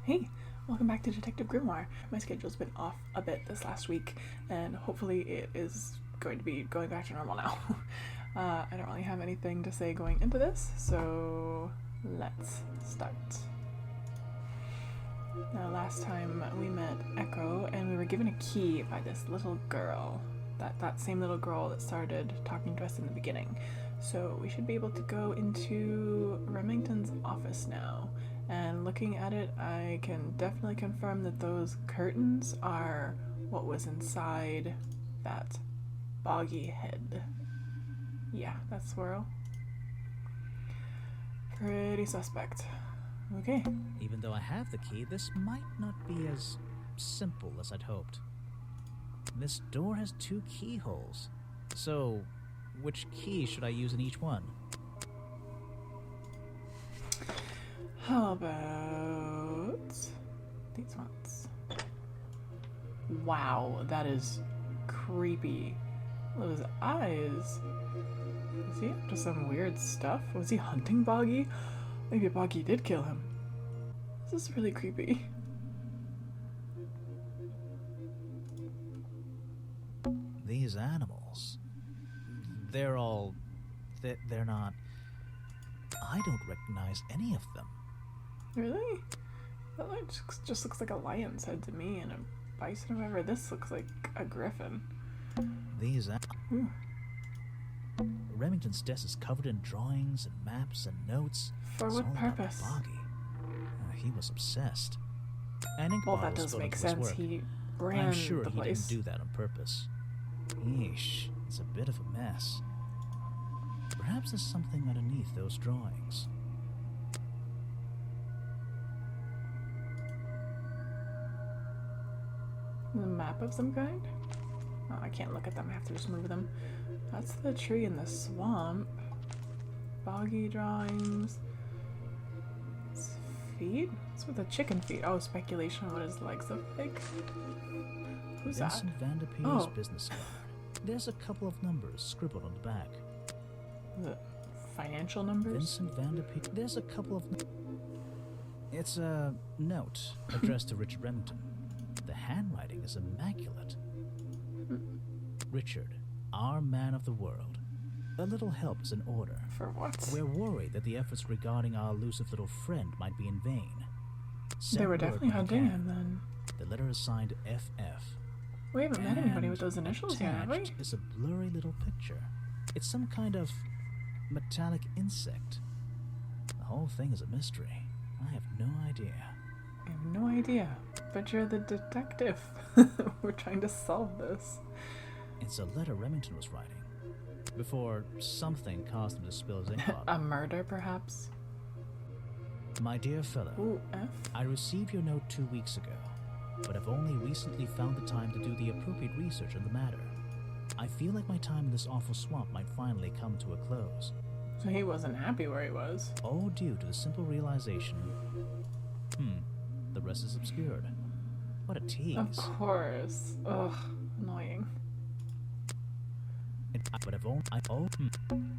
Hey, welcome back to Detective Grimoire. My schedule's been off a bit this last week, and hopefully it is going to be going back to normal now. I don't really have anything to say going into this, so let's start. Now, last time we met Echo, and we were given a key by this little girl. That same little girl that started talking to us in the beginning. So we should be able to go into Remington's office now. And looking at it, I can definitely confirm that those curtains are what was inside that boggy head. Yeah, that swirl. Pretty suspect. Okay. Even though I have the key, this might not be as simple as I'd hoped. This door has 2 keyholes. So, which key should I use in each one? How about these ones? Wow, that is creepy. Those eyes. Is he up to some weird stuff? Was he hunting Boggy? Maybe Boggy did kill him. This is really creepy. These animals. They're not... I don't recognize any of them. Really? That just looks like a lion's head to me, and a bison or whatever. This looks like a griffin. These Remington's desk is covered in drawings and maps and notes. For what purpose? Boggy. He was obsessed. And well, that does make sense. He ran I'm sure the he place. didn't do that on purpose. Yeesh, it's a bit of a mess. Perhaps there's something underneath those drawings. A map of some kind? Oh, I can't look at them. I have to just move them. That's the tree in the swamp. Boggy drawings. It's feet? What's with the chicken feet? Oh, speculation on what his legs look like. Who's Vincent that? Vanderpeer's business card. There's a couple of numbers scribbled on the back. The financial numbers? Vincent Vanderpeer. There's a couple of... It's a note addressed to Richard Remington. The handwriting is immaculate. Richard, our man of the world. A little help is in order. For what? We're worried that the efforts regarding our elusive little friend might be in vain. They were definitely hunting him then. The letter is signed FF. We haven't met anybody with those initials yet, have we? Attached is a blurry little picture. It's some kind of metallic insect. The whole thing is a mystery. I have no idea. I have no idea. But you're the detective. We're trying to solve this. It's a letter Remington was writing before something caused him to spill his ink bottle. A murder, perhaps? My dear fellow, Ooh, F? I received your note 2 weeks ago, but have only recently found the time to do the appropriate research on the matter. I feel like my time in this awful swamp might finally come to a close. So he wasn't happy where he was. All due to the simple realization... the rest is obscured. What a tease. Of course. Ugh, annoying.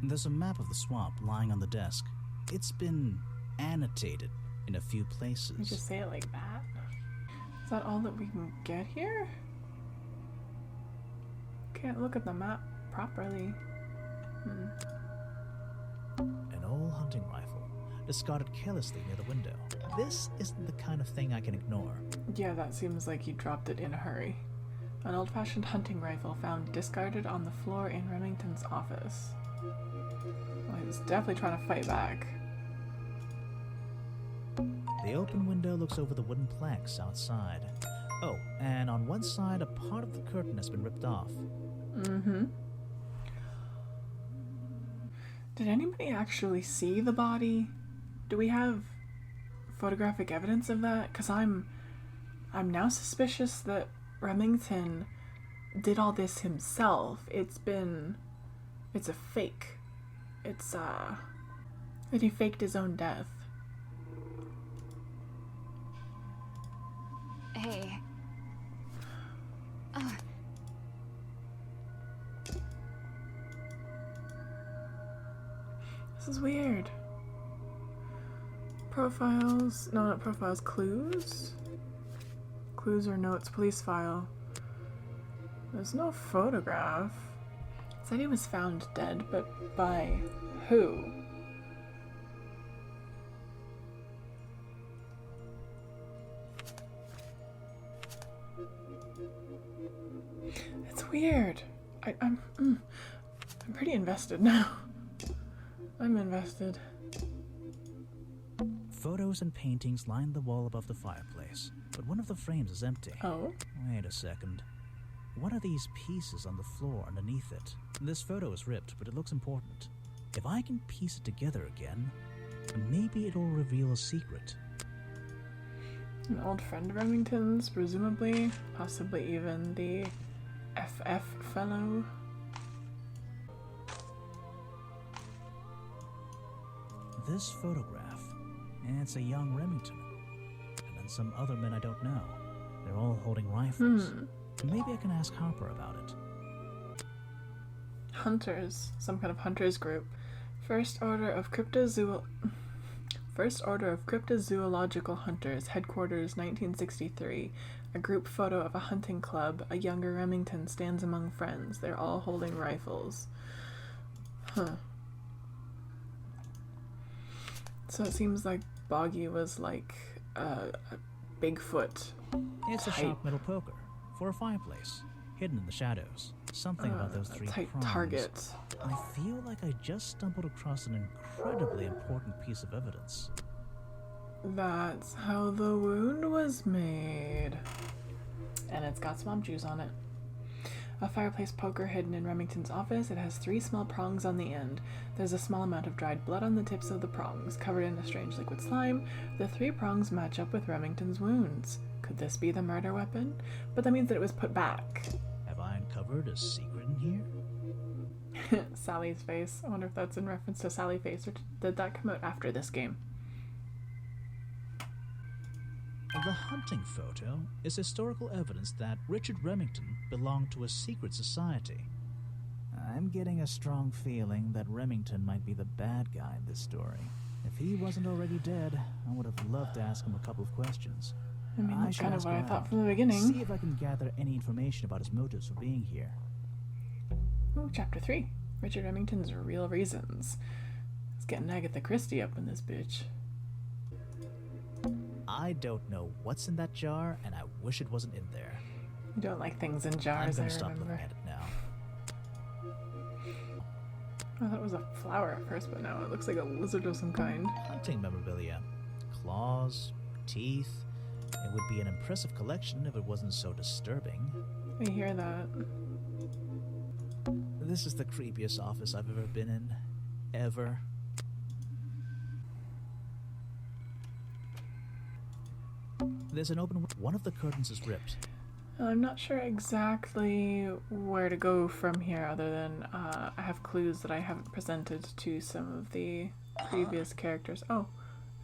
There's a map of the swamp lying on the desk. It's been annotated in a few places. You just say it like that? Is that all that we can get here? Can't look at the map properly. An old hunting rifle, discarded carelessly near the window. This isn't the kind of thing I can ignore. Yeah, that seems like he dropped it in a hurry. An old-fashioned hunting rifle found discarded on the floor in Remington's office. Well, he was definitely trying to fight back. The open window looks over the wooden planks outside. Oh, and on one side, a part of the curtain has been ripped off. Did anybody actually see the body? Do we have photographic evidence of that? Because I'm now suspicious that Remington did all this himself. It's a fake. That he faked his own death. Hey. This is weird. Profiles. No, not profiles. Clues? Clues or notes. Police file. There's no photograph. It said he was found dead, but by who? It's weird. I'm pretty invested now. I'm invested. Photos and paintings line the wall above the fireplace, but one of the frames is empty. Oh? Wait a second. What are these pieces on the floor underneath it? This photo is ripped, but it looks important. If I can piece it together again, maybe it'll reveal a secret. An old friend of Remington's, presumably. Possibly even the FF fellow. This photograph. It's a young Remington. And then some other men I don't know. They're all holding rifles. Maybe I can ask Harper about it. Hunters. Some kind of hunters group. First Order of Cryptozoological Hunters. Headquarters 1963. A group photo of a hunting club. A younger Remington stands among friends. They're all holding rifles. Huh. So it seems like Boggy was like a Bigfoot. It's a sharp metal poker for a fireplace, hidden in the shadows. Something about those three tight prongs. target. I feel like I just stumbled across an incredibly important piece of evidence. That's how the wound was made. And it's got swamp juice on it. A fireplace poker hidden in Remington's office. It has 3 small prongs on the end. There's a small amount of dried blood on the tips of the prongs. Covered in a strange liquid slime, the 3 prongs match up with Remington's wounds. Could this be the murder weapon? But that means that it was put back. Have I uncovered a secret in here? Sally's face. I wonder if that's in reference to Sally Face, or did that come out after this game? The hunting photo is historical evidence that Richard Remington belonged to a secret society. I'm getting a strong feeling that Remington might be the bad guy in this story. If he wasn't already dead, I would have loved to ask him a couple of questions. I mean, that's kind of what I thought around, from the beginning. See if I can gather any information about his motives for being here. Ooh, chapter 3. Richard Remington's real reasons. It's getting Agatha Christie up in this bitch. I don't know what's in that jar, and I wish it wasn't in there. You don't like things in I'm jars, gonna I stop remember. looking at it now. I thought it was a flower at first, but now it looks like a lizard of some kind. Hunting memorabilia. Claws, teeth. It would be an impressive collection if it wasn't so disturbing. I hear that. This is the creepiest office I've ever been in. Ever. There's an open... One of the curtains is ripped. I'm not sure exactly where to go from here, other than I have clues that I haven't presented to some of the previous characters. Oh,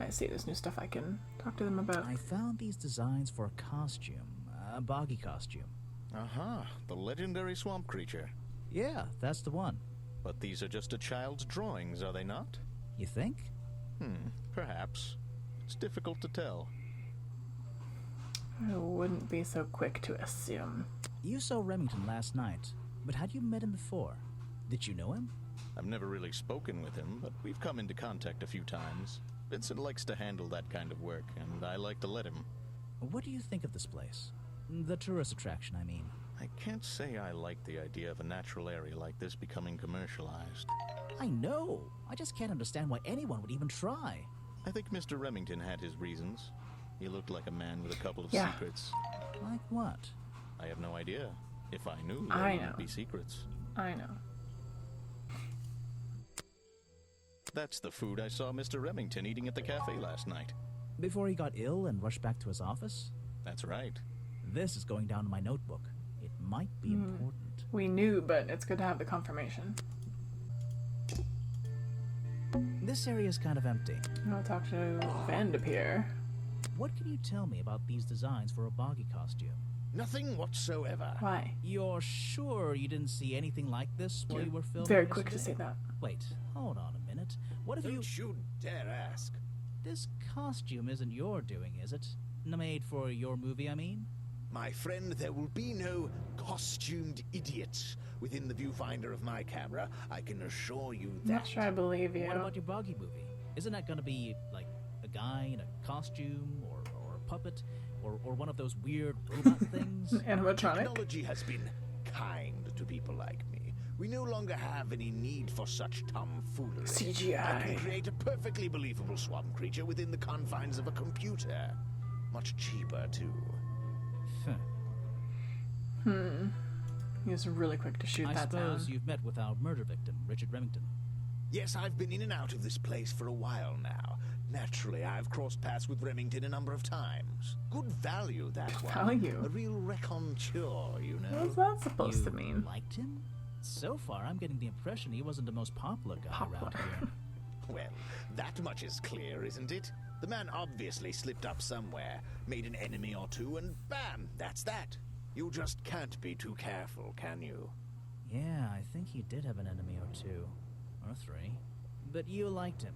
I see. There's new stuff I can talk to them about. I found these designs for a costume. A boggy costume. Aha, the legendary swamp creature. Yeah, that's the one. But these are just a child's drawings, are they not? You think? Perhaps. It's difficult to tell. I wouldn't be so quick to assume. You saw Remington last night, but had you met him before? Did you know him? I've never really spoken with him, but we've come into contact a few times. Vincent likes to handle that kind of work, and I like to let him. What do you think of this place? The tourist attraction, I mean. I can't say I like the idea of a natural area like this becoming commercialized. I know. I just can't understand why anyone would even try. I think Mr. Remington had his reasons. He looked like a man with a couple of Yeah. secrets. Like what? I have no idea. If I knew, I there know. wouldn't be secrets. I know. That's the food I saw Mr. Remington eating at the cafe last night. Before he got ill and rushed back to his office? That's right. This is going down in my notebook. It might be important. We knew, but it's good to have the confirmation. This area is kind of empty. I'll talk to Vanderpeer. What can you tell me about these designs for a boggy costume? Nothing whatsoever. Why? You're sure you didn't see anything like this while you were filming? Very quick to say yesterday? that. Wait, hold on a minute. What if you... Don't you dare ask. This costume isn't your doing, is it? Made for your movie, I mean? My friend, there will be no costumed idiots within the viewfinder of my camera. I can assure you that. Not sure I believe you. What about your Boggy movie? Isn't that gonna be, like, a guy in a costume, or a puppet, or one of those weird robot things? Animatronic? Technology has been kind to people like me. We no longer have any need for such tomfoolery. CGI. I can create a perfectly believable swamp creature within the confines of a computer. Much cheaper, too. He was really quick to shoot I that down. suppose you've met with our murder victim, Richard Remington. Yes, I've been in and out of this place for a while now. Naturally, I've crossed paths with Remington a number of times. Good value, that one. Value? A real raconteur, you know. What's that supposed to You mean? liked him? So far, I'm getting the impression he wasn't the most popular guy around here. Well, that much is clear, isn't it? The man obviously slipped up somewhere, made an enemy or two, and bam, that's that. You just can't be too careful, can you? Yeah, I think he did have an enemy or two. Or three. But you liked him.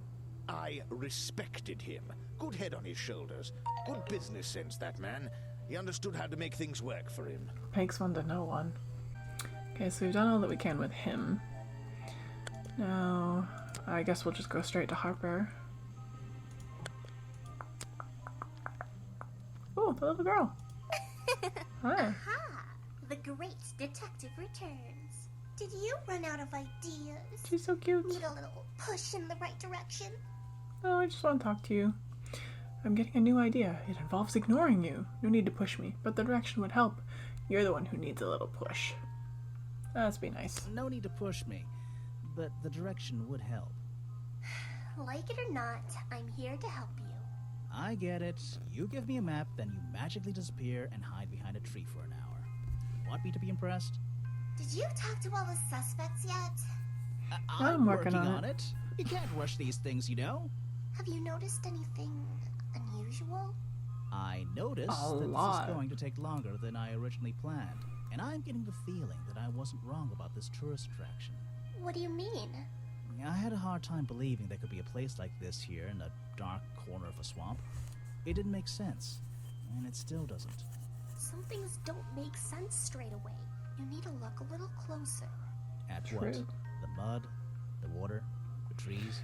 I respected him. Good head on his shoulders. Good business sense, that man. He understood how to make things work for him. Takes one to know one. Okay, so we've done all that we can with him. Now, I guess we'll just go straight to Harper. Oh, the little girl. Hi. Aha! The great detective returns. Did you run out of ideas? She's so cute. Need a little push in the right direction? Oh, I just want to talk to you. I'm getting a new idea. It involves ignoring you. No need to push me, but the direction would help. You're the one who needs a little push. That'd be nice. No need to push me, but the direction would help. Like it or not, I'm here to help you. I get it. You give me a map, then you magically disappear and hide behind a tree for an hour. Want me to be impressed? Did you talk to all the suspects yet? I'm working on it. You can't rush these things, you know. Have you noticed anything unusual? I noticed A that lot. this is going to take longer than I originally planned, and I'm getting the feeling that I wasn't wrong about this tourist attraction. What do you mean? I had a hard time believing there could be a place like this here in a dark corner of a swamp. It didn't make sense, and it still doesn't. Some things don't make sense straight away. You need to look a little closer. At what? True. The mud? The water? The trees?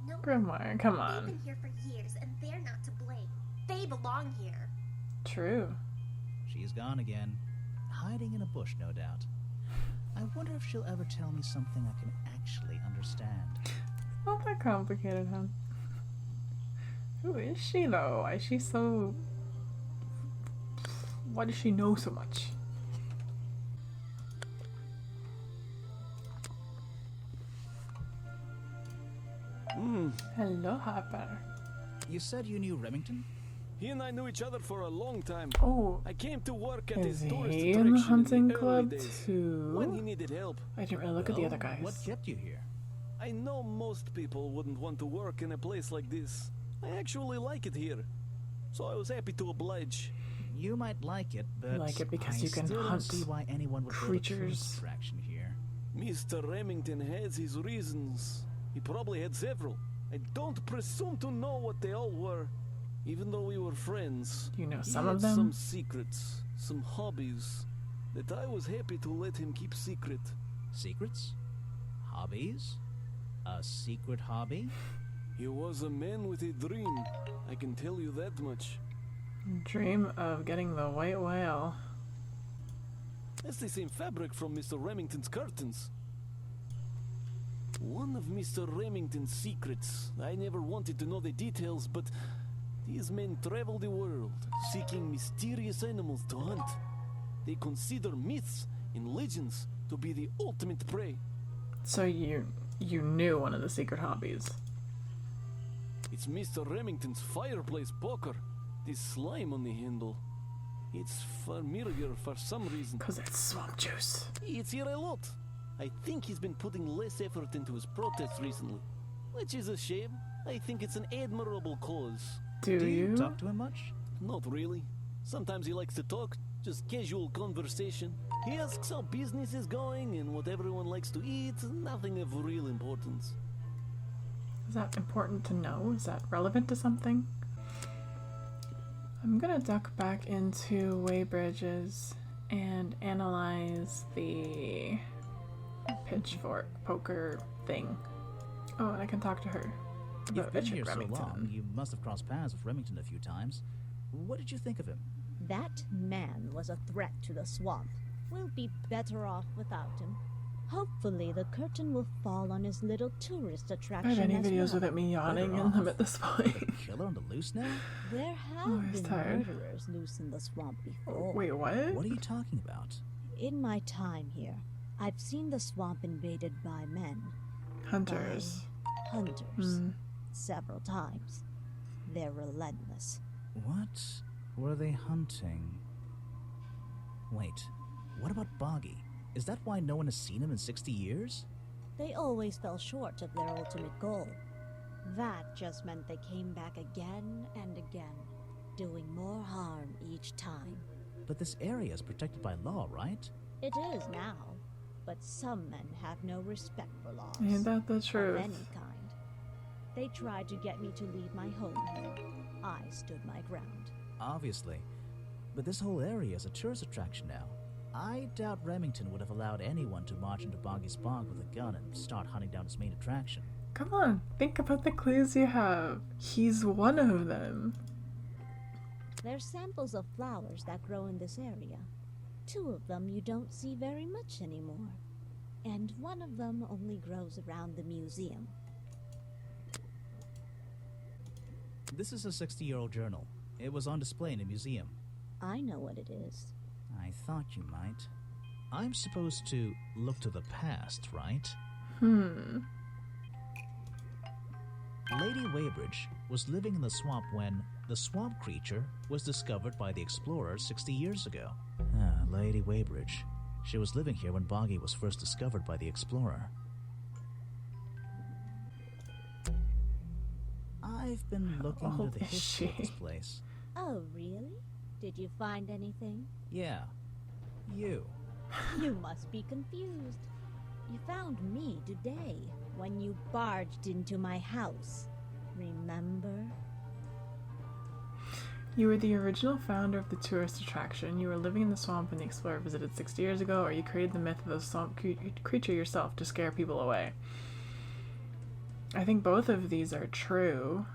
No, Grimoire, come they've on. been here for years, and they're not to blame. They belong here. True. She's gone again. Hiding in a bush, no doubt. I wonder if she'll ever tell me something I can actually understand. Not that complicated, huh? Who is she, though? Why is she so... Why does she know so much? Hello, Harper. You said you knew Remington? He and I knew each other for a long time. Oh, I came to work at is his tourist he attraction in the hunting the early club days, when he too? needed help. I didn't really look at the Well, other guys. What kept you here? I know most people wouldn't want to work in a place like this. I actually like it here, so I was happy to oblige. You might like it, but like it because I you can still hunt don't see why anyone would build a creatures. tourist attraction here. Mr. Remington has his reasons. He probably had several. I don't presume to know what they all were, even though we were friends. You know He some had of them? some secrets, some hobbies that I was happy to let him keep secret. Secrets? Hobbies? A secret hobby? He was a man with a dream. I can tell you that much. Dream of getting the white whale. That's the same fabric from Mr. Remington's curtains. One of Mr. Remington's secrets. I never wanted to know the details, but these men travel the world, seeking mysterious animals to hunt. They consider myths and legends to be the ultimate prey. So you knew one of the secret hobbies. It's Mr. Remington's fireplace poker. This slime on the handle. It's familiar for some reason. Because it's swamp juice. It's here a lot. I think he's been putting less effort into his protests recently, which is a shame. I think it's an admirable cause. Do you? talk to him much? Not really. Sometimes he likes to talk, just casual conversation. He asks how business is going and what everyone likes to eat, nothing of real importance. Is that important to know? Is that relevant to something? I'm gonna duck back into Weybridge's and analyze the pitchfork poker thing. Oh, and I can talk to her You've about been Richard here so Remington. long, you must have crossed paths with Remington a few times. What did you think of him? That man was a threat to the swamp. We'll be better off without him. Hopefully the curtain will fall on his little tourist I attraction have any as videos well. without me yawning Better in them off. at this Is point. the killer on the loose now? There have Oh, he's been tired. murderers loose in the swamp before. Wait, what? What are you talking about? In my time here, I've seen the swamp invaded by men. Hunters. By hunters. Several times. They're relentless. What were they hunting? Wait, what about Boggy? Is that why no one has seen him in 60 years? They always fell short of their ultimate goal. That just meant they came back again and again, doing more harm each time. But this area is protected by law, right? It is now, but some men have no respect for laws. Ain't that the of truth? any kind. They tried to get me to leave my home here. I stood my ground. Obviously. But this whole area is a tourist attraction now. I doubt Remington would have allowed anyone to march into Boggy's bog with a gun and start hunting down his main attraction. Come on, think about the clues you have. He's one of them. There's samples of flowers that grow in this area. 2 of them you don't see very much anymore. And one of them only grows around the museum. This is a 60-year-old journal. It was on display in a museum. I know what it is. I thought you might. I'm supposed to look to the past, right? Lady Weybridge was living in the swamp when the swamp creature was discovered by the explorers 60 years ago. Lady Weybridge. She was living here when Boggy was first discovered by the explorer. I've been looking old into the is history of she? this place. Oh, really? Did you find anything? Yeah. You. You must be confused. You found me today when you barged into my house. Remember? You were the original founder of the tourist attraction. You were living in the swamp when the explorer visited 60 years ago, or you created the myth of the swamp creature yourself to scare people away. I think both of these are true.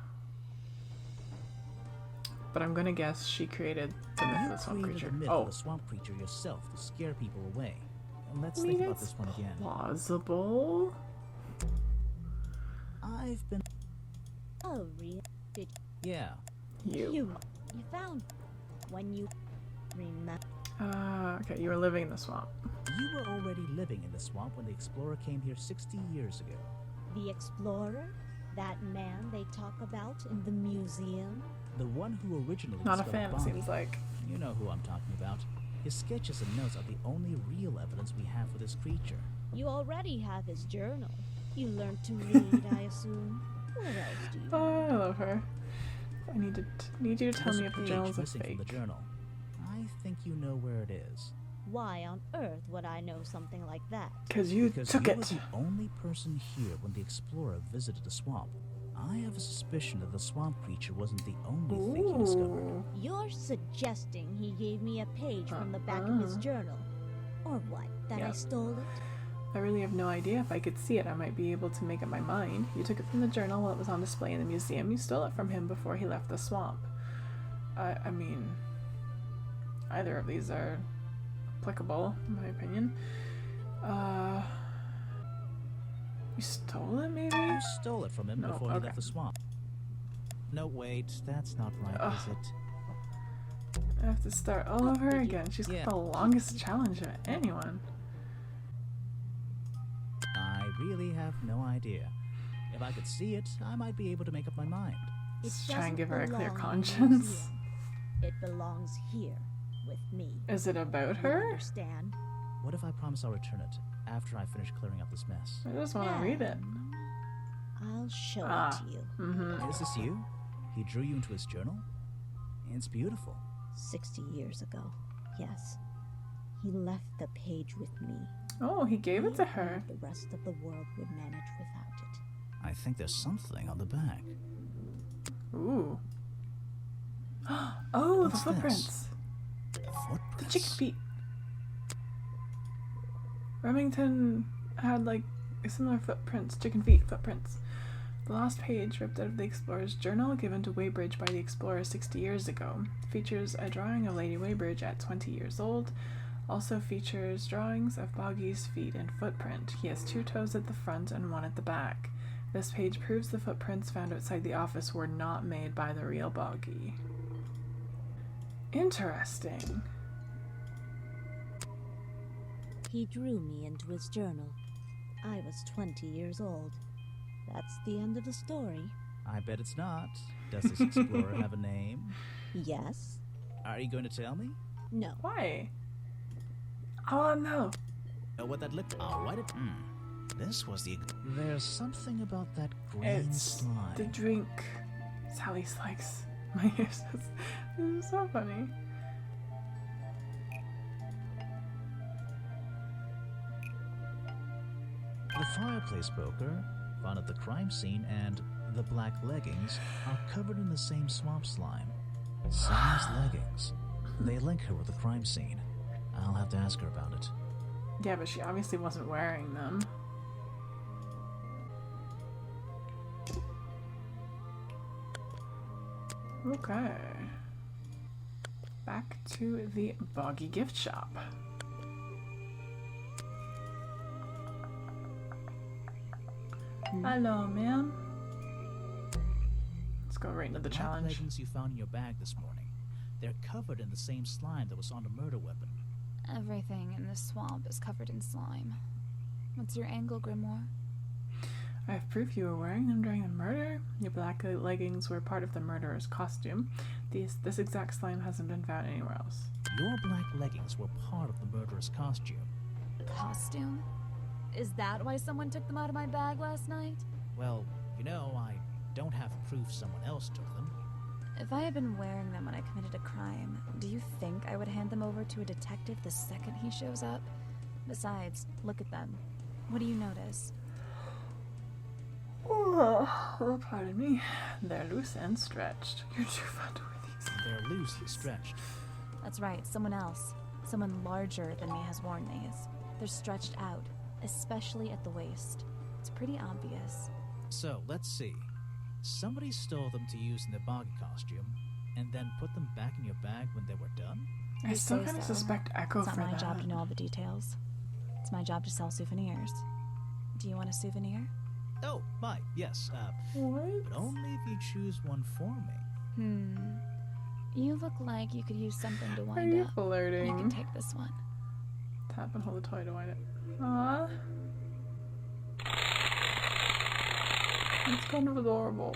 But I'm gonna guess she created the myth of the swamp created creature. the myth Oh, of the swamp creature yourself to scare people away. And let's I think mean, about it's this one again. plausible. I've been... Oh, really? Did Yeah. You. you found when you remember? Okay, you were living in the swamp. You were already living in the swamp when the explorer came here 60 years ago. The explorer? That man they talk about in the museum? The one who originally Not a discovered fan, it Boggy. seems like. You know who I'm talking about. His sketches and notes are the only real evidence we have for this creature. You already have his journal. You learned to read, I assume. What else do you know? Oh, I love her. I need you to tell There's me a if the page journal's a missing fake. from the journal. I think you know where it is. Why on earth would I know something like that? Because you Because took you it. were the only person here when the explorer visited the swamp. I have a suspicion that the swamp creature wasn't the only thing he discovered. Ooh. You're suggesting he gave me a page from the back of his journal? Or what? That I Yeah. stole it? I really have no idea. If I could see it, I might be able to make up my mind. You took it from the journal while it was on display in the museum. You stole it from him before he left the swamp. I mean, either of these are applicable, in my opinion. You stole it, maybe? You stole it from him No, before he okay. left the swamp. No, wait, that's not right, Ugh. is it? I have to start all over did you- again. She's Yeah. got the longest challenge of anyone. I really have no idea. If I could see it, I might be able to make up my mind. Let's try and doesn't give her a clear belong in the conscience. museum. It belongs here, with me. Is it about You her? understand? What if I promise I'll return it after I finish clearing up this mess? I just want to read it. I'll show Ah. it to you. Mm-hmm. Is this you? He drew you into his journal? It's beautiful. 60 years ago, yes. He left the page with me. Oh, he gave it to I her. knew the rest of the world would manage without it. I think there's something on the back. Ooh. Oh, What's the this? footprints. Footprints? The chicken feet. Remington had like similar footprints, chicken feet footprints. The last page, ripped out of the explorer's journal given to Weybridge by the explorer 60 years ago, features a drawing of Lady Weybridge at 20 years old. Also features drawings of Boggy's feet and footprint. He has 2 toes at the front and 1 at the back. This page proves the footprints found outside the office were not made by the real Boggy. Interesting. He drew me into his journal. I was 20 years old. That's the end of the story. I bet it's not. Does this explorer have a name? Yes? Are you going to tell me? No. Why? I wanna know. Oh, what that looked. I'll write it. This was the. There's something about that green It's slime. the drink Sally likes. My ears. This is so funny. The fireplace poker, found at the crime scene, and the black leggings are covered in the same swamp slime. Sally's leggings. They link her with the crime scene. I'll have to ask her about it. Yeah, but she obviously wasn't wearing them. Okay. Back to the Boggy gift shop. Hello, ma'am. Let's go right into the Black challenge. leggings you found in your bag this morning. They're covered in the same slime that was on the murder weapon. Everything in this swamp is covered in slime. What's your angle, Grimoire? I have proof you were wearing them during the murder. Your black leggings were part of the murderer's costume. This exact slime hasn't been found anywhere else. Your black leggings were part of the murderer's costume. Costume? Is that why someone took them out of my bag last night? Well, I don't have proof someone else took them. If I had been wearing them when I committed a crime, do you think I would hand them over to a detective the second he shows up? Besides, look at them. What do you notice? Oh, pardon me. They're loose and stretched. You're too fun to wear these. They're loosely stretched. That's right, someone else. Someone larger than me has worn these. They're stretched out, especially at the waist. It's pretty obvious. So, let's see. Somebody stole them to use in their Boggy costume, and then put them back in your bag when they were done? I You still say kind of so. suspect Echo It's for not my that. job to know all the details. It's my job to sell souvenirs. Do you want a souvenir? Oh, my, yes. What? But only if you choose one for me. You look like you could use something to Are wind you up. You flirting? can take this one. Tap and hold the toy to wind it. Aww. It's kind of adorable.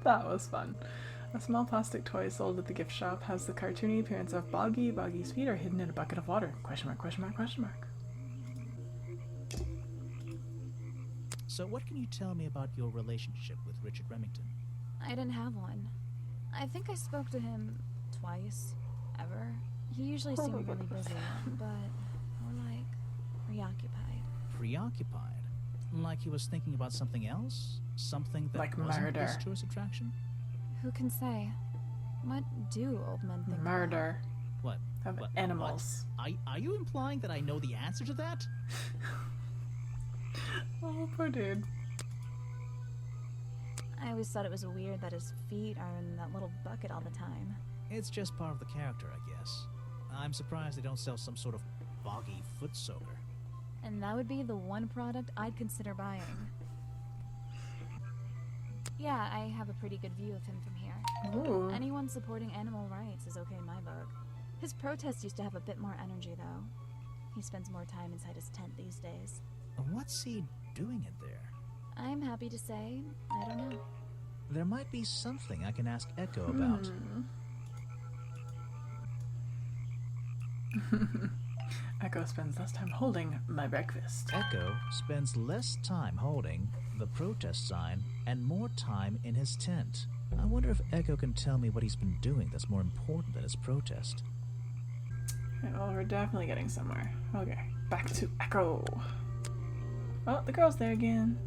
That was fun. A small plastic toy sold at the gift shop has the cartoony appearance of Boggy. Boggy's feet are hidden in a bucket of water. Question mark, question mark, question mark. So what can you tell me about your relationship with Richard Remington? I didn't have one. I think I spoke to him twice, ever. He usually seemed really busy, but more like preoccupied. Preoccupied? Like he was thinking about something else? Something that Like wasn't murder. his tourist attraction? Who can say? What do old men think? Murder What? of What? animals. Are you implying that I know the answer to that? Oh, poor dude. I always thought it was weird that his feet are in that little bucket all the time. It's just part of the character, I guess. I'm surprised they don't sell some sort of boggy foot soaker. And that would be the one product I'd consider buying. Yeah, I have a pretty good view of him from here. Ooh. Anyone supporting animal rights is okay in my book. His protests used to have a bit more energy, though. He spends more time inside his tent these days. What's he doing in there? I'm happy to say, I don't know. There might be something I can ask Echo about. Echo spends less time holding my breakfast. Echo spends less time holding the protest sign and more time in his tent. I wonder if Echo can tell me what he's been doing that's more important than his protest. Okay, well, we're definitely getting somewhere. Okay, back to Echo. Oh, the girl's there again.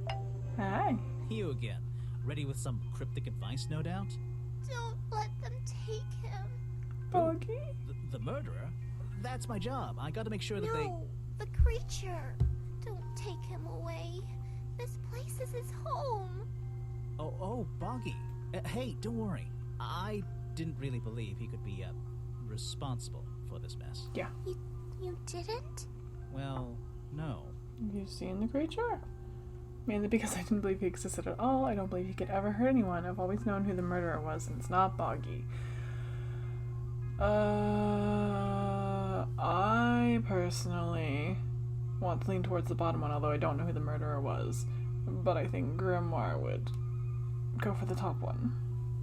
Hi. You again. Ready with some cryptic advice, no doubt? Don't let them take him. Boggy? The murderer? That's my job. I gotta make sure that they... No, the creature. Don't take him away. This place is his home. Oh, Boggy. Hey, don't worry. I didn't really believe he could be, responsible for this mess. Yeah. You didn't? Well, no. You've seen the creature? Mainly because I didn't believe he existed at all. I don't believe he could ever hurt anyone. I've always known who the murderer was, and it's not Boggy. I personally want to lean towards the bottom one, although I don't know who the murderer was. But I think Grimoire would go for the top one.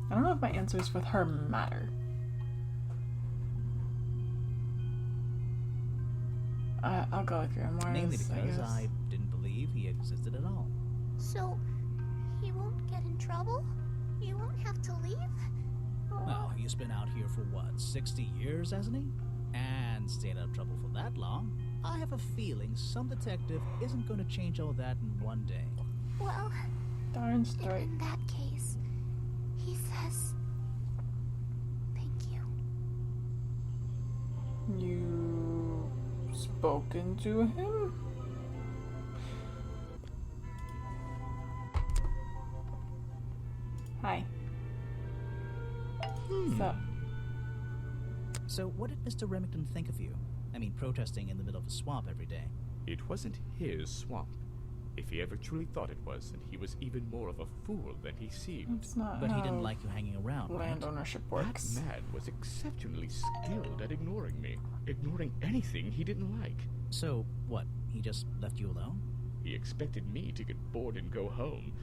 I don't know if my answers with her matter. I'll go with Grimoire. Mainly because I didn't believe he existed at all. So, he won't get in trouble? You won't have to leave? Well, he's been out here for what, 60 years, hasn't he? And stayed out of trouble for that long. I have a feeling some detective isn't going to change all that in one day. Well, Darn straight. in that case, he says, thank you. You spoken to him? Hi. So, what did Mr. Remington think of you? I mean, protesting in the middle of a swamp every day. It wasn't his swamp. If he ever truly thought it was, then he was even more of a fool than he seemed. It's not But he how didn't like you hanging around, land right? ownership works. That man was exceptionally skilled at ignoring me, ignoring anything he didn't like. So, what? He just left you alone? He expected me to get bored and go home.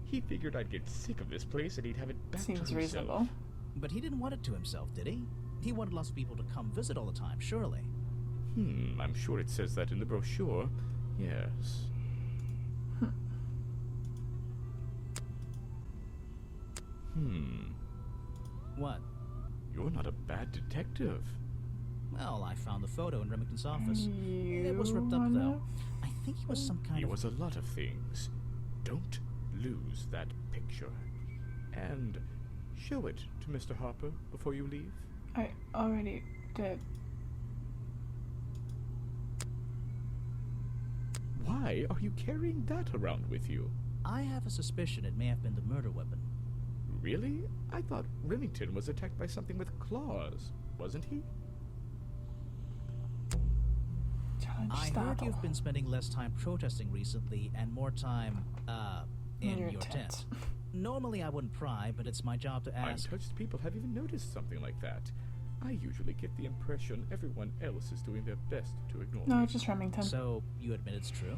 He figured I'd get sick of this place and he'd have it back to Seems himself. reasonable. But he didn't want it to himself, did he? He wanted lots of people to come visit all the time, surely. I'm sure it says that in the brochure. Yes. What? You're not a bad detective. Well, I found the photo in Remington's office. You It was ripped up, wanna- though. I think he was some kind He of... was a lot of things. Don't lose that picture. And show it to Mr. Harper before you leave. I already did. Why are you carrying that around with you? I have a suspicion it may have been the murder weapon. Really? I thought Remington was attacked by something with claws, wasn't he? Challenge I heard you've been spending less time protesting recently and more time, in your tent. Normally I wouldn't pry, but it's my job to ask... Untouched people have even noticed something like that. I usually get the impression everyone else is doing their best to ignore No, me. it's just Remington. So, you admit it's true?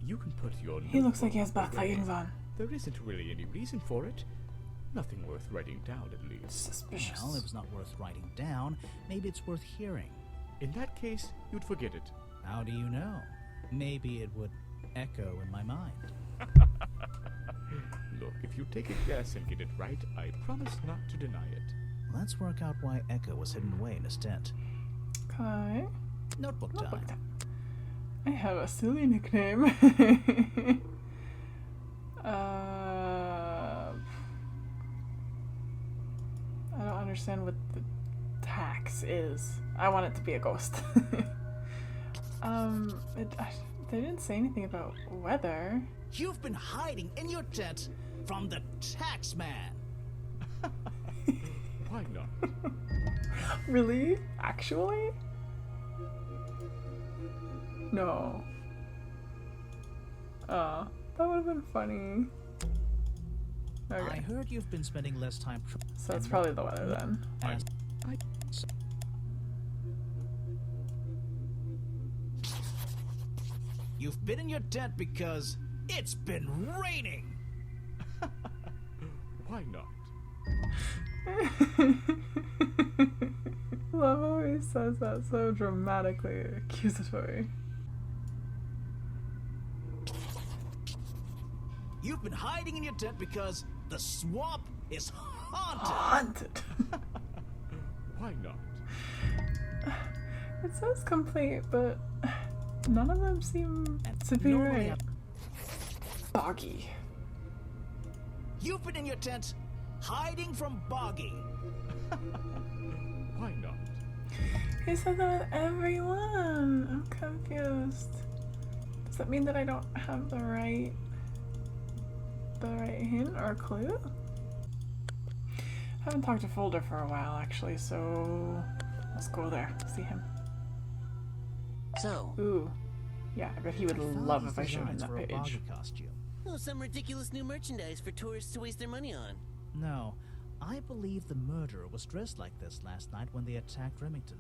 You can put your He looks like he has notebook back away. leggings on. There isn't really any reason for it. Nothing worth writing down, at least. Suspicious. Well, if it's not worth writing down, maybe it's worth hearing. In that case, you'd forget it. How do you know? Maybe it would echo in my mind. Look, if you take a guess and get it right, I promise not to deny it. Let's work out why Echo was hidden away in his tent. Okay. Notebook time. Notebook time. I have a silly nickname. I don't understand what the tax is. I want it to be a ghost. They didn't say anything about weather. You've been hiding in your tent from the tax man. Why not? Really? Actually? No. Oh, that would have been funny. I Okay. heard you've been spending less time... So it's probably the weather then. You've been in your tent because it's been raining. Why not? Love how he says that so dramatically accusatory. You've been hiding in your tent because the swamp is haunted. Haunted. Why not? It says complete, but none of them seem to be Normally right. Boggy. You've been in your tent, hiding from Boggy. Why not? He said that with everyone. I'm confused. Does that mean that I don't have the right hint or clue? I haven't talked to Folder for a while, actually, so let's go there. See him. So, Ooh. Yeah, I bet he would love if I showed him that for a page. Boggy costume. oh, some ridiculous new merchandise for tourists to waste their money on. No, I believe the murderer was dressed like this last night when they attacked Remington.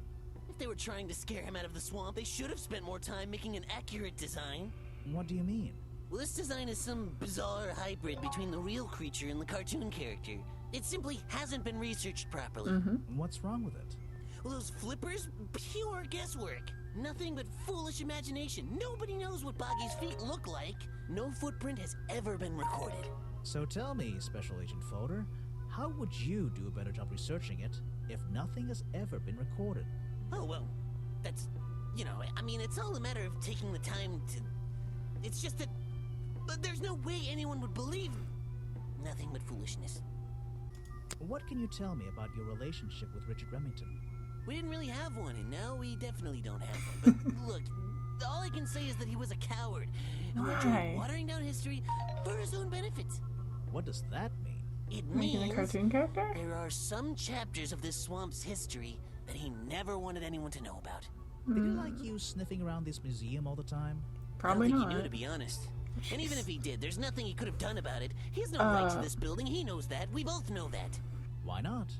If they were trying to scare him out of the swamp, they should have spent more time making an accurate design. What do you mean? Well, this design is some bizarre hybrid between the real creature and the cartoon character. It simply hasn't been researched properly. What's wrong with it? Well, those flippers? Pure guesswork. Nothing but foolish imagination. Nobody knows what Boggy's feet look like. No footprint has ever been recorded. So tell me, Special Agent Folder, how would you do a better job researching it if nothing has ever been recorded? Oh, well, that's, you know, I mean, it's all a matter of taking the time to... It's just that there's no way anyone would believe nothing but foolishness. What can you tell me about your relationship with Richard Remington? We didn't really have one, and now we definitely don't have one. But look, all I can say is that he was a coward who Why? enjoyed watering down history for his own benefit. What does that mean? It Making a means cartoon character? there are some chapters of this swamp's history that he never wanted anyone to know about. Did he like you sniffing around this museum all the time? Probably I don't not. think he knew, to be honest. And even if he did, there's nothing he could have done about it. He has no right to this building. He knows that. We both know that. Why not?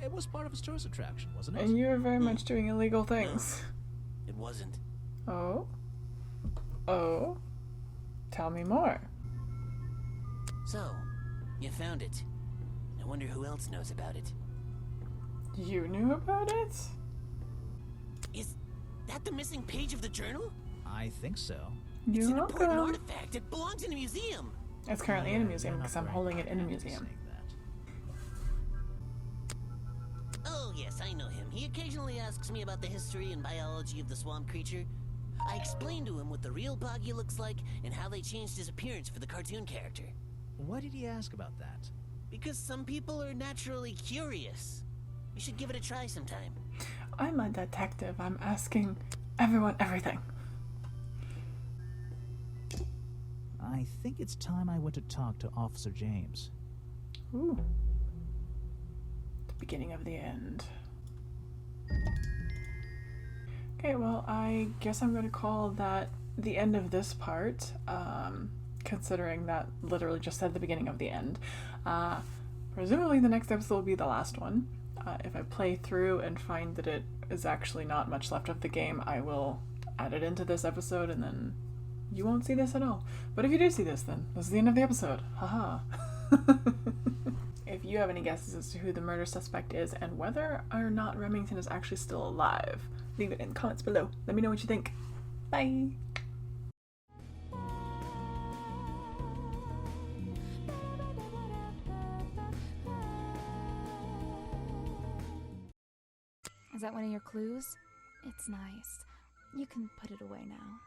It was part of his tourist attraction, wasn't it? And you were very much doing illegal things. It wasn't. Oh? Oh? Tell me more. So, you found it. I wonder who else knows about it. You knew about it? Is that the missing page of the journal? I think so. It's You're an important welcome. artifact. It belongs in a museum. It's currently in a museum You're not because I'm very holding it in a happy museum. saying that. Oh, yes, I know him. He occasionally asks me about the history and biology of the swamp creature. I explained to him what the real Boggy looks like and how they changed his appearance for the cartoon character. Why did he ask about that? Because some people are naturally curious. You should give it a try sometime. I'm a detective. I'm asking everyone everything. I think it's time I went to talk to Officer James. Ooh. The beginning of the end. Okay, well, I guess I'm going to call that the end of this part, considering that literally just said the beginning of the end. Presumably the next episode will be the last one. If I play through and find that it is actually not much left of the game, I will add it into this episode and then you won't see this at all. But if you do see this, then this is the end of the episode. Haha. If you have any guesses as to who the murder suspect is and whether or not Remington is actually still alive, leave it in the comments below. Let me know what you think. Bye! Is that one of your clues? It's nice. You can put it away now.